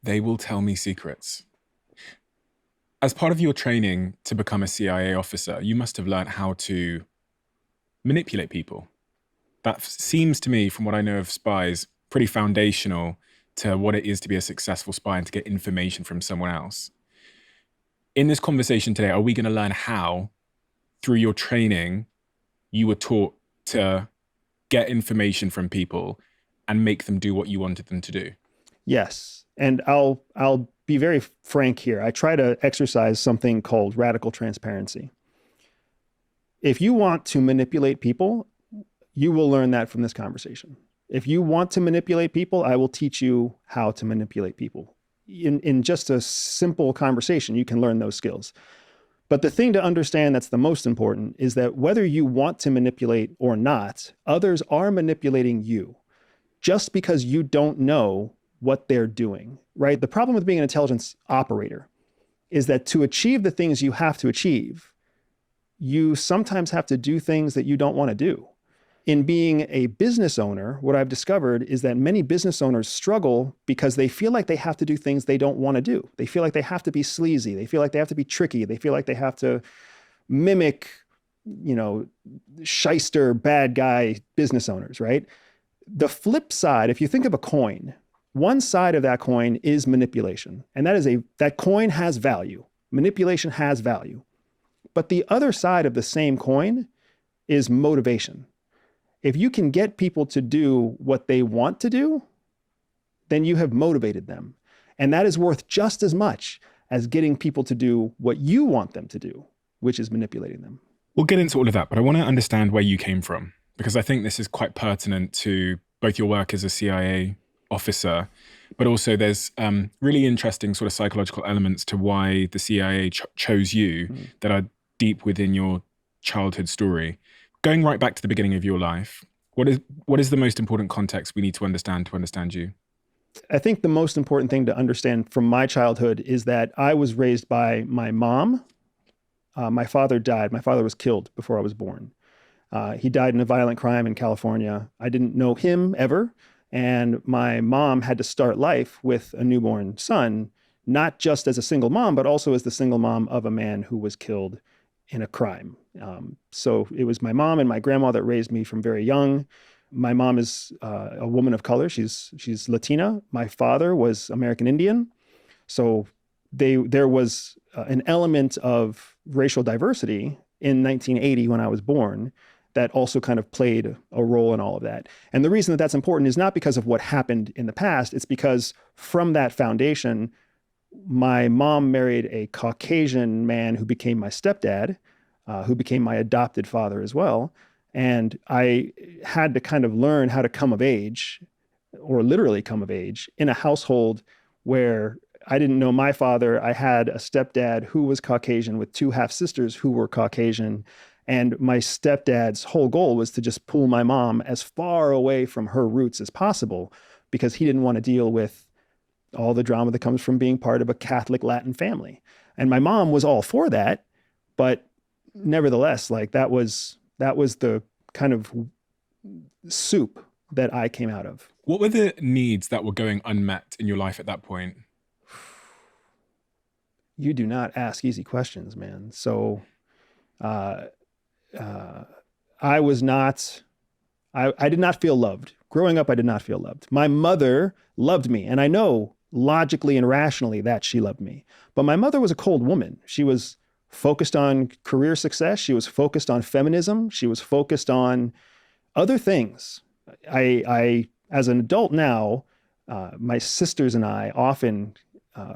They will tell me secrets. As part of your training to become a CIA officer, you must have learned how to manipulate people. That seems to me, from what I know of spies, pretty foundational to what it is to be a successful spy and to get information from someone else. In this conversation today, are we going to learn how, through your training, you were taught to get information from people and make them do what you wanted them to do? Yes. And I'll be very frank here. I try to exercise something called radical transparency. If you want to manipulate people, you will learn that from this conversation. If you want to manipulate people, I will teach you how to manipulate people. In just a simple conversation, you can learn those skills. But the thing to understand that's the most important is that whether you want to manipulate or not, others are manipulating you just because you don't know what they're doing, right? The problem with being an intelligence operator is that to achieve the things you have to achieve, you sometimes have to do things that you don't want to do. In being a business owner, what I've discovered is that many business owners struggle because they feel like they have to do things they don't want to do. They feel like they have to be sleazy. They feel like they have to be tricky. They feel like they have to mimic, shyster, bad guy business owners, right? The flip side, if you think of a coin, one side of that coin is manipulation. And that coin has value. Manipulation has value. But the other side of the same coin is motivation. If you can get people to do what they want to do, then you have motivated them. And that is worth just as much as getting people to do what you want them to do, which is manipulating them. We'll get into all of that, but I want to understand where you came from, because I think this is quite pertinent to both your work as a CIA officer, but also there's really interesting sort of psychological elements to why the CIA chose you that are deep within your childhood story. Going right back to the beginning of your life, what is the most important context we need to understand you? I think the most important thing to understand from my childhood is that I was raised by my mom. My father died. My father was killed before I was born. He died in a violent crime in California. I didn't know him ever. And my mom had to start life with a newborn son, not just as a single mom, but also as the single mom of a man who was killed in a crime. So it was my mom and my grandma that raised me from very young. My mom is a woman of color. She's Latina. My father was American Indian. So there was an element of racial diversity in 1980 when I was born that also kind of played a role in all of that. And the reason that that's important is not because of what happened in the past. It's because from that foundation, my mom married a Caucasian man who became my stepdad, who became my adopted father as well. And I had to kind of learn how to come of age, or literally come of age, in a household where I didn't know my father. I had a stepdad who was Caucasian with two half sisters who were Caucasian. And my stepdad's whole goal was to just pull my mom as far away from her roots as possible because he didn't want to deal with all the drama that comes from being part of a Catholic Latin family. And my mom was all for that, but nevertheless, like that was the kind of soup that I came out of. What were the needs that were going unmet in your life at that point? You do not ask easy questions, man. So, I did not feel loved. Growing up, I did not feel loved. My mother loved me, and I know logically and rationally that she loved me. But my mother was a cold woman. She was focused on career success. She was focused on feminism. She was focused on other things. I as an adult now, my sisters and I often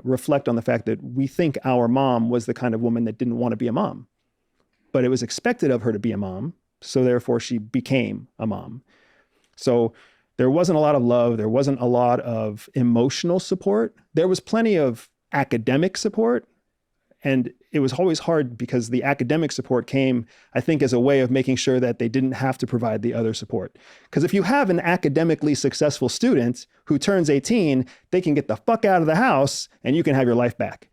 reflect on the fact that we think our mom was the kind of woman that didn't want to be a mom. But it was expected of her to be a mom, so therefore she became a mom. So there wasn't a lot of love. There wasn't a lot of emotional support. There was plenty of academic support. And it was always hard because the academic support came, I think, as a way of making sure that they didn't have to provide the other support. Because if you have an academically successful student who turns 18, they can get the fuck out of the house and you can have your life back.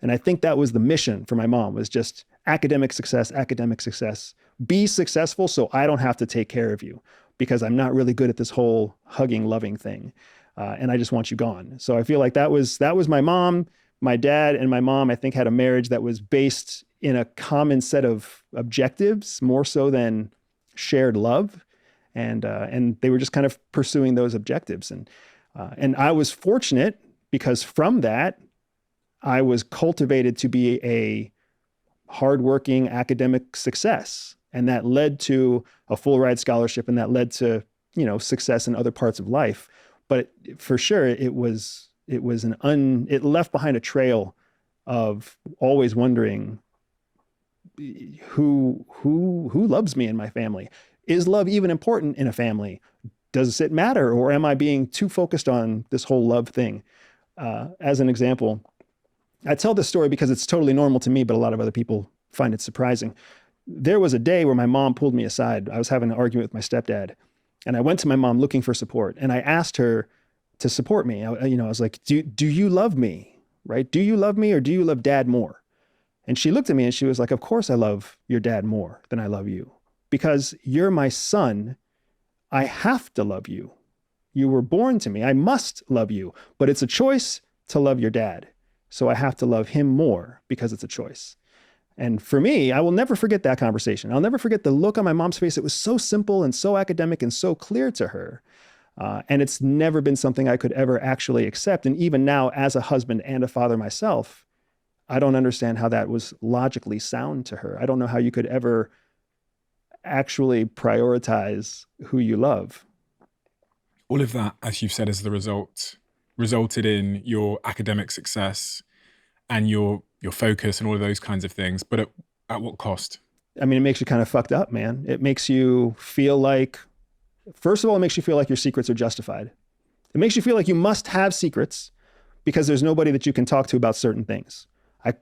And I think that was the mission for my mom, was just academic success, academic success. Be successful so I don't have to take care of you, because I'm not really good at this whole hugging, loving thing. and I just want you gone. So I feel like that was my mom. My dad and my mom, I think, had a marriage that was based in a common set of objectives more so than shared love, and they were just kind of pursuing those objectives. And I was fortunate because from that, I was cultivated to be a hardworking academic success, and that led to a full ride scholarship, and that led to success in other parts of life. But for sure, it left behind a trail of always wondering who loves me in my family. Is love even important in a family? Does it matter, or am I being too focused on this whole love thing? As an example, I tell this story because it's totally normal to me, but a lot of other people find it surprising. There was a day where my mom pulled me aside. I was having an argument with my stepdad, and I went to my mom looking for support, and I asked her to support me. I was like, do you love me? Right? Do you love me, or do you love dad more? And she looked at me and she was like, of course I love your dad more than I love you, because you're my son. I have to love you. You were born to me. I must love you, but it's a choice to love your dad. So I have to love him more because it's a choice. And for me, I will never forget that conversation. I'll never forget the look on my mom's face. It was so simple and so academic and so clear to her. And it's never been something I could ever actually accept. And even now, as a husband and a father myself, I don't understand how that was logically sound to her. I don't know how you could ever actually prioritize who you love. All of that, as you've said, as the resulted in your academic success and your focus and all of those kinds of things. But at what cost? I mean, it makes you kind of fucked up, man. It makes you feel like, first of all, it makes you feel like your secrets are justified. It makes you feel like you must have secrets because there's nobody that you can talk to about certain things.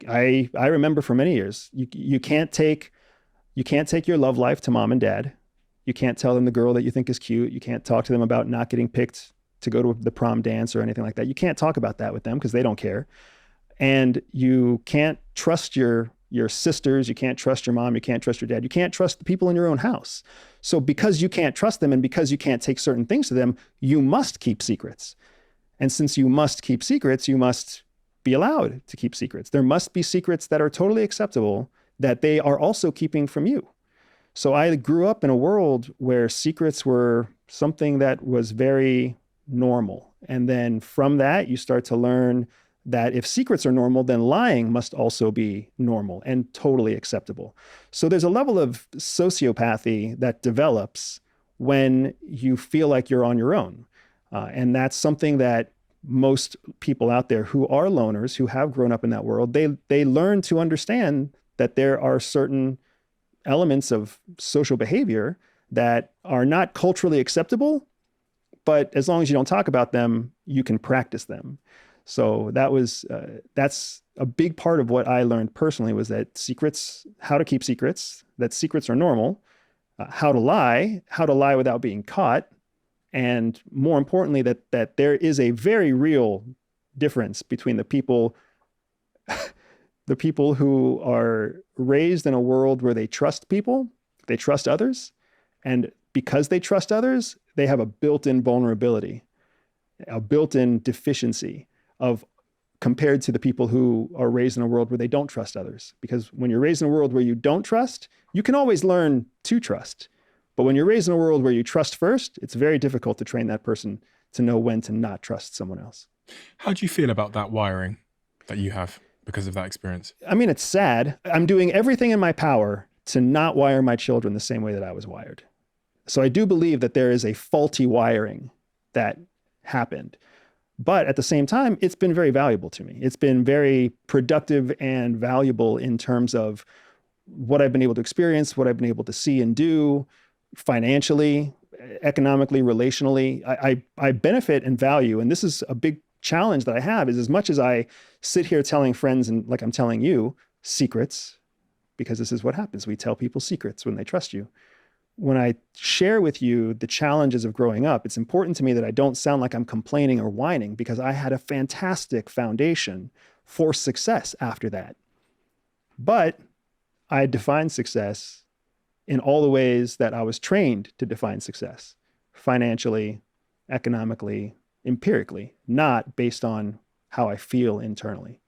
I remember for many years, you can't take your love life to mom and dad. You can't tell them the girl that you think is cute. You can't talk to them about not getting picked to go to the prom dance or anything like that. You can't talk about that with them because they don't care. And you can't trust your sisters. You can't trust your mom. You can't trust your dad. You can't trust the people in your own house. So because you can't trust them and because you can't take certain things to them, you must keep secrets. And since you must keep secrets, you must be allowed to keep secrets. There must be secrets that are totally acceptable that they are also keeping from you. So I grew up in a world where secrets were something that was very normal. And then from that, you start to learn that if secrets are normal, then lying must also be normal and totally acceptable. So there's a level of sociopathy that develops when you feel like you're on your own. And that's something that most people out there who are loners, who have grown up in that world, they learn to understand that there are certain elements of social behavior that are not culturally acceptable, but as long as you don't talk about them, you can practice them. So that's a big part of what I learned personally, was that secrets, how to keep secrets, that secrets are normal, how to lie without being caught, and more importantly, that there is a very real difference between the people who are raised in a world where they trust people, they trust others, and because they trust others, they have a built-in vulnerability, a built-in deficiency compared to the people who are raised in a world where they don't trust others. Because when you're raised in a world where you don't trust, you can always learn to trust. But when you're raised in a world where you trust first, it's very difficult to train that person to know when to not trust someone else. How do you feel about that wiring that you have because of that experience? I mean, it's sad. I'm doing everything in my power to not wire my children the same way that I was wired. So I do believe that there is a faulty wiring that happened. But at the same time, it's been very valuable to me. It's been very productive and valuable in terms of what I've been able to experience, what I've been able to see and do financially, economically, relationally. I benefit and value. And this is a big challenge that I have, is as much as I sit here telling friends, and like I'm telling you, secrets, because this is what happens. We tell people secrets when they trust you. When I share with you the challenges of growing up, it's important to me that I don't sound like I'm complaining or whining, because I had a fantastic foundation for success after that. But I defined success in all the ways that I was trained to define success: financially, economically, empirically, not based on how I feel internally.